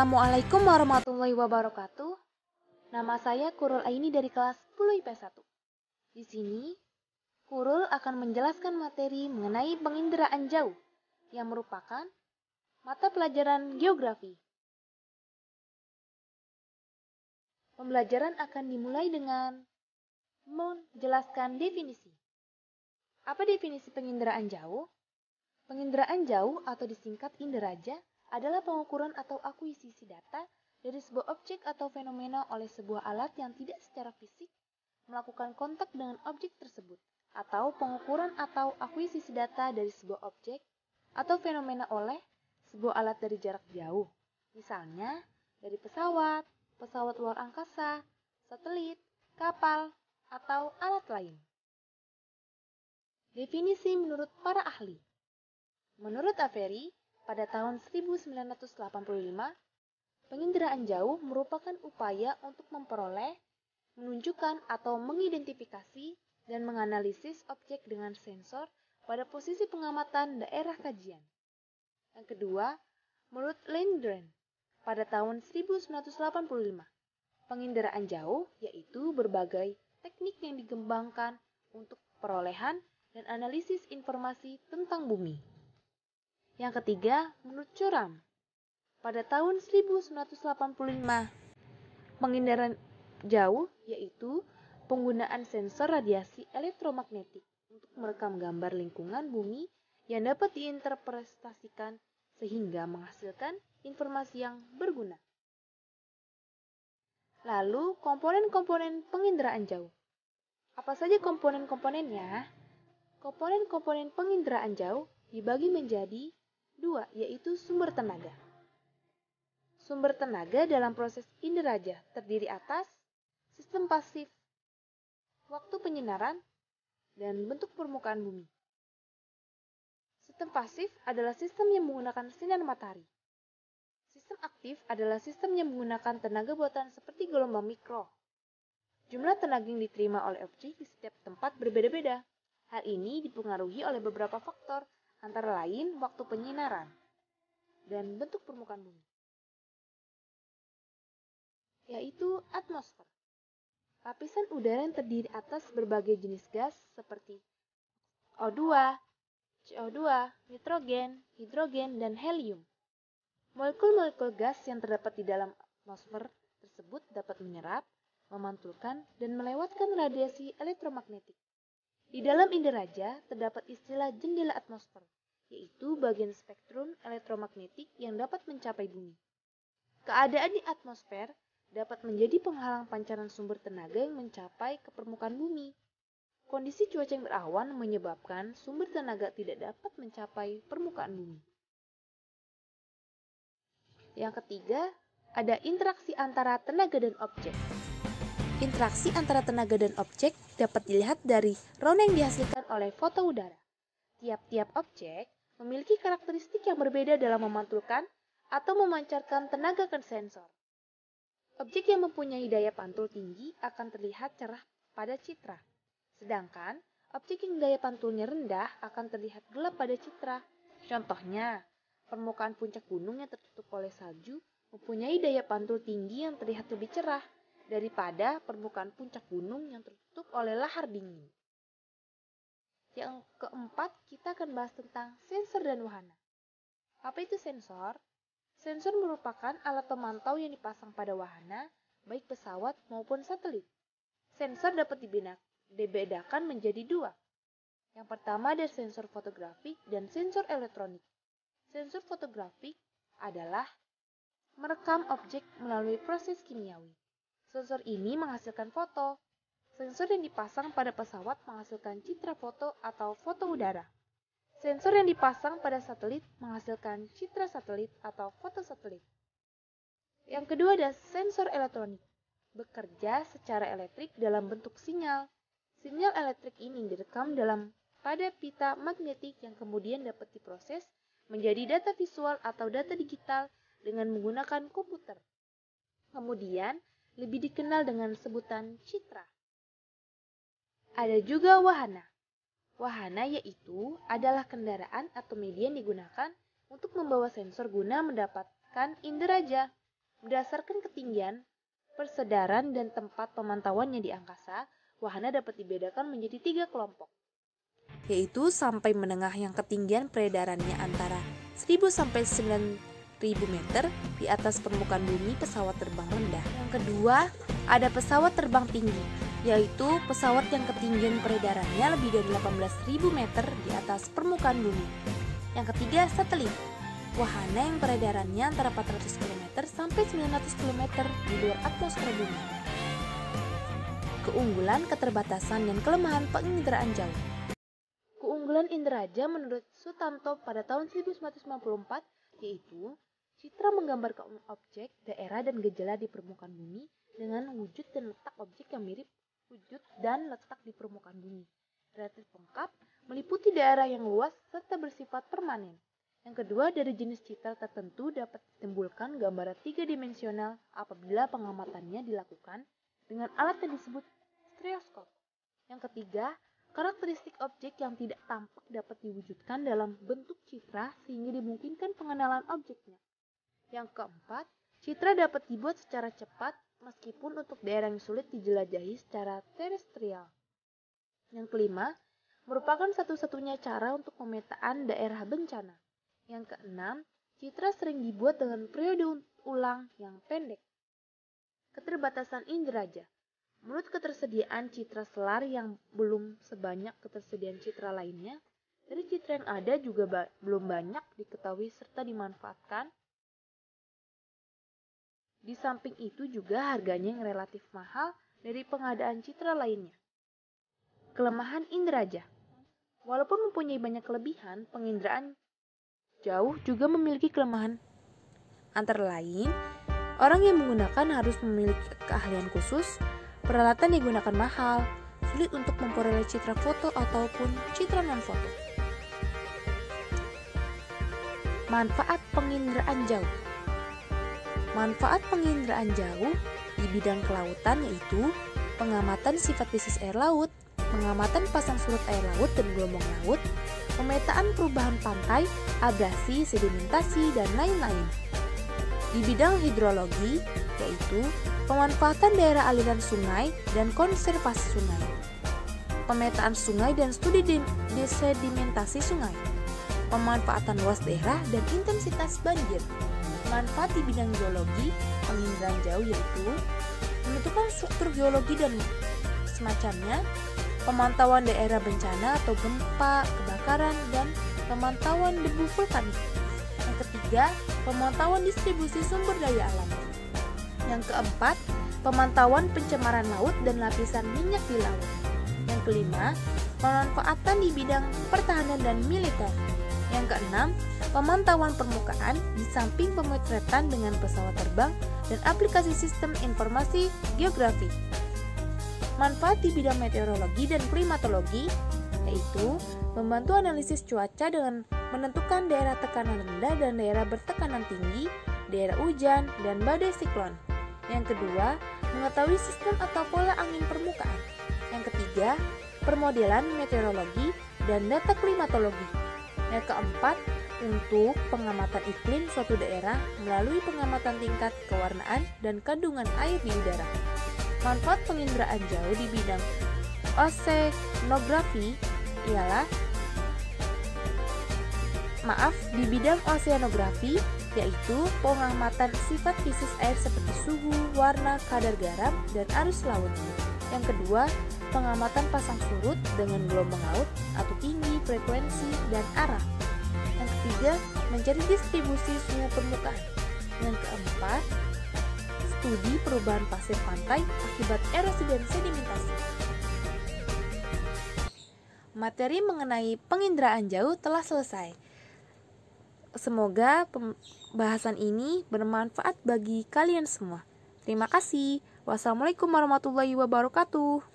Assalamualaikum warahmatullahi wabarakatuh. Nama saya Kurul Aini dari kelas 10 IP 1. Di sini, Kurul akan menjelaskan materi mengenai penginderaan jauh yang merupakan mata pelajaran geografi. Pembelajaran akan dimulai dengan menjelaskan definisi. Apa definisi penginderaan jauh? Penginderaan jauh atau disingkat inderaja adalah pengukuran atau akuisisi data dari sebuah objek atau fenomena oleh sebuah alat yang tidak secara fisik melakukan kontak dengan objek tersebut, atau pengukuran atau akuisisi data dari sebuah objek atau fenomena oleh sebuah alat dari jarak jauh, misalnya dari pesawat, pesawat luar angkasa, satelit, kapal, atau alat lain. Definisi menurut para ahli. Menurut Avery, pada tahun 1985, penginderaan jauh merupakan upaya untuk memperoleh, menunjukkan atau mengidentifikasi dan menganalisis objek dengan sensor pada posisi pengamatan daerah kajian. Yang kedua, menurut Landgren, pada tahun 1985, penginderaan jauh yaitu berbagai teknik yang dikembangkan untuk perolehan dan analisis informasi tentang bumi. Yang ketiga, menurut Curam, pada tahun 1985, penginderaan jauh yaitu penggunaan sensor radiasi elektromagnetik untuk merekam gambar lingkungan bumi yang dapat diinterpretasikan sehingga menghasilkan informasi yang berguna. Lalu, komponen-komponen penginderaan jauh. Apa saja komponen-komponennya? Komponen-komponen penginderaan jauh dibagi menjadi dua, yaitu sumber tenaga. Sumber tenaga dalam proses inderaja terdiri atas sistem pasif, waktu penyinaran, dan bentuk permukaan bumi. Sistem pasif adalah sistem yang menggunakan sinar matahari. Sistem aktif adalah sistem yang menggunakan tenaga buatan seperti gelombang mikro. Jumlah tenaga yang diterima oleh objek di setiap tempat berbeda-beda. Hal ini dipengaruhi oleh beberapa faktor, antara lain waktu penyinaran dan bentuk permukaan bumi, yaitu atmosfer. Lapisan udara yang terdiri atas berbagai jenis gas seperti O2, CO2, nitrogen, hidrogen, dan helium. Molekul-molekul gas yang terdapat di dalam atmosfer tersebut dapat menyerap, memantulkan, dan melewatkan radiasi elektromagnetik. Di dalam inderaja terdapat istilah jendela atmosfer, yaitu bagian spektrum elektromagnetik yang dapat mencapai bumi. Keadaan di atmosfer dapat menjadi penghalang pancaran sumber tenaga yang mencapai ke permukaan bumi. Kondisi cuaca yang berawan menyebabkan sumber tenaga tidak dapat mencapai permukaan bumi. Yang ketiga, ada interaksi antara tenaga dan objek. Interaksi antara tenaga dan objek dapat dilihat dari rona yang dihasilkan oleh foto udara. Tiap-tiap objek memiliki karakteristik yang berbeda dalam memantulkan atau memancarkan tenaga ke sensor. Objek yang mempunyai daya pantul tinggi akan terlihat cerah pada citra, sedangkan objek yang daya pantulnya rendah akan terlihat gelap pada citra. Contohnya, permukaan puncak gunung yang tertutup oleh salju mempunyai daya pantul tinggi yang terlihat lebih cerah daripada permukaan puncak gunung yang tertutup oleh lahar dingin. Yang keempat, kita akan bahas tentang sensor dan wahana. Apa itu sensor? Sensor merupakan alat pemantau yang dipasang pada wahana, baik pesawat maupun satelit. Sensor dapat dibedakan menjadi dua. Yang pertama ada sensor fotografik dan sensor elektronik. Sensor fotografik adalah merekam objek melalui proses kimiawi. Sensor ini menghasilkan foto. Sensor yang dipasang pada pesawat menghasilkan citra foto atau foto udara. Sensor yang dipasang pada satelit menghasilkan citra satelit atau foto satelit. Yang kedua ada sensor elektronik. Bekerja secara elektrik dalam bentuk sinyal. Sinyal elektrik ini direkam pada pita magnetik yang kemudian dapat diproses menjadi data visual atau data digital dengan menggunakan komputer. Kemudian lebih dikenal dengan sebutan citra. Ada juga wahana. Wahana yaitu adalah kendaraan atau media yang digunakan untuk membawa sensor guna mendapatkan inderaja. Berdasarkan ketinggian, persedaran, dan tempat pemantauannya di angkasa, wahana dapat dibedakan menjadi 3 kelompok, yaitu sampai menengah yang ketinggian peredarannya antara 1000 sampai 9000 meter di atas permukaan bumi pesawat terbang rendah. Yang kedua, ada pesawat terbang tinggi, yaitu pesawat yang ketinggian peredarannya lebih dari 18.000 meter di atas permukaan bumi. Yang ketiga, satelit, wahana yang peredarannya antara 400 km sampai 900 km di luar atmosfer bumi. Keunggulan, keterbatasan, dan kelemahan penginderaan jauh. Keunggulan Inderaja menurut Sutanto pada tahun 1994 yaitu citra menggambarkan objek, daerah, dan gejala di permukaan bumi dengan wujud dan letak objek yang mirip wujud dan letak di permukaan bumi. Relatif lengkap, meliputi daerah yang luas serta bersifat permanen. Yang kedua, dari jenis citra tertentu dapat ditimbulkan gambaran 3-dimensional apabila pengamatannya dilakukan dengan alat yang disebut stereoskop. Yang ketiga, karakteristik objek yang tidak tampak dapat diwujudkan dalam bentuk citra sehingga dimungkinkan pengenalan objeknya. Yang keempat, citra dapat dibuat secara cepat meskipun untuk daerah yang sulit dijelajahi secara terestrial. Yang kelima, merupakan satu-satunya cara untuk pemetaan daerah bencana. Yang keenam, citra sering dibuat dengan periode ulang yang pendek. Keterbatasan inderaja. Menurut ketersediaan citra selar yang belum sebanyak ketersediaan citra lainnya, dari citra yang ada juga belum banyak diketahui serta dimanfaatkan. Di samping itu juga harganya yang relatif mahal dari pengadaan citra lainnya. Kelemahan inderaja. Walaupun mempunyai banyak kelebihan, penginderaan jauh juga memiliki kelemahan. Antara lain, orang yang menggunakan harus memiliki keahlian khusus, peralatan yang digunakan mahal, sulit untuk memperoleh citra foto ataupun citra non-foto. Manfaat penginderaan jauh. Manfaat penginderaan jauh di bidang kelautan yaitu pengamatan sifat fisik air laut, pengamatan pasang surut air laut dan gelombang laut, pemetaan perubahan pantai, abrasi, sedimentasi, dan lain-lain. Di bidang hidrologi, yaitu pemanfaatan daerah aliran sungai dan konservasi sungai, pemetaan sungai dan studi desedimentasi sungai, pemanfaatan luas daerah dan intensitas banjir. Manfaat di bidang geologi, penginderaan jauh yaitu menentukan struktur geologi dan semacamnya, pemantauan daerah bencana atau gempa, kebakaran, dan pemantauan debu vulkanik. Yang ketiga, pemantauan distribusi sumber daya alam. Yang keempat, pemantauan pencemaran laut dan lapisan minyak di laut. Yang kelima, pemanfaatan di bidang pertahanan dan militer. Yang keenam, pemantauan permukaan di samping pemotretan dengan pesawat terbang dan aplikasi sistem informasi geografi. Manfaat di bidang meteorologi dan klimatologi yaitu membantu analisis cuaca dengan menentukan daerah tekanan rendah dan daerah bertekanan tinggi, daerah hujan, dan badai siklon. Yang kedua, mengetahui sistem atau pola angin permukaan. Yang ketiga, permodelan meteorologi dan data klimatologi. Yang keempat, untuk pengamatan iklim suatu daerah melalui pengamatan tingkat kewarnaan dan kandungan air di udara. Manfaat penginderaan jauh di bidang oseanografi ialah di bidang oseanografi yaitu pengamatan sifat fisik air seperti suhu, warna, kadar garam, dan arus laut. Yang kedua, pengamatan pasang surut dengan gelombang laut atau tinggi, frekuensi, dan arah. Yang ketiga, mencari distribusi suhu permukaan. Yang keempat, studi perubahan pasir pantai akibat erosi dan sedimentasi. Materi mengenai penginderaan jauh telah selesai. Semoga pembahasan ini bermanfaat bagi kalian semua. Terima kasih. Wassalamualaikum warahmatullahi wabarakatuh.